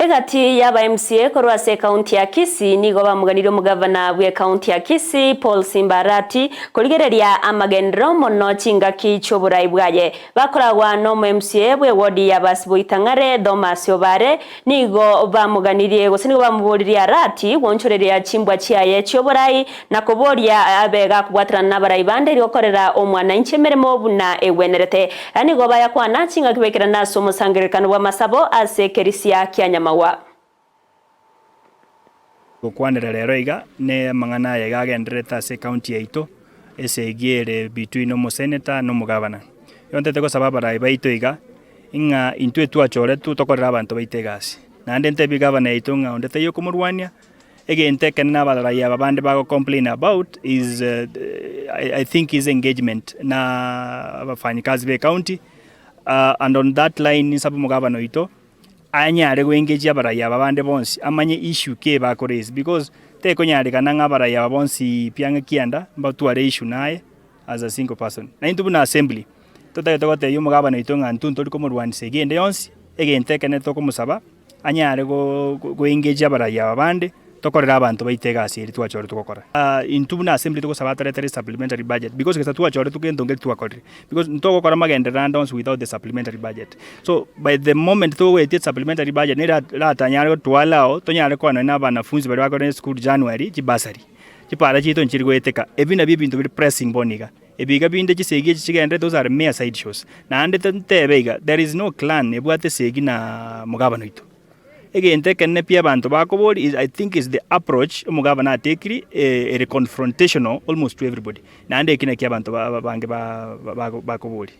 Egati yaba MCA korwase county ya Kisii nigo bamuganire mugavana bwe county ya Kisii Paul Simba Arati koligereria amagendero mono chingaki choburai bwaye bakoragwa no MCA bwe wodi ya basibo itangare Thomas Obare nigo bamuganirie gose nigo bamuburiria Arati wonchoreria chimbwa chiaye choburai na koboria abega kubwatrana nabarai bande ryokorera omwana inchemeremo buna ewenerete anigo baya kwana chingaki bekirana somo sangerekano bwa masabo ase Kisii ya Nyamira Gukwanira rero iga ne mang'ana yagagendereta ase county yaito ese giere between omo senator no mugavana yontete gosaba barai baito iga inga intwe twachore tutokorera abantu baitegasi nande ntebi gavana yaito nga ondete yo kumurwania egente kenna barai abande bago complain about is I think is engagement na abafanyikazi be county and on that line isabu mugavana yaito anyare engage abarai abande bonsi amanye issue ke bakorese because te konyare kana ngabarai abonsi pianga kianda mbatuare issue naye as a single person na intu buna assembly tote yo mugabana itonga ntunto liko murwani segende yonsi egente kene to kumusaba anyare go engage abarai abande tokorera abantu baitegasi eri twachore tukokora intu buna assembly tukosaba tere supplementary budget because kesa twachore tukendonge twakore because ntokokora magende randoms without the supplementary budget so by the moment to we get supplementary budget nera latanyare twalao tonyare kwana na banafunzi bari bakore school January kibasari kipara chito nchirigweteka ebina bintu biri pressing boniga ebiga binde kisege chigende those are mere side shows na ande tebeiga there is no clan ebwate segi na mugabano ito egente kenne pia bantu bakobori I think is the approach umugabana atekiri a confrontational almost to everybody na ande kine kya bantu bange bakobori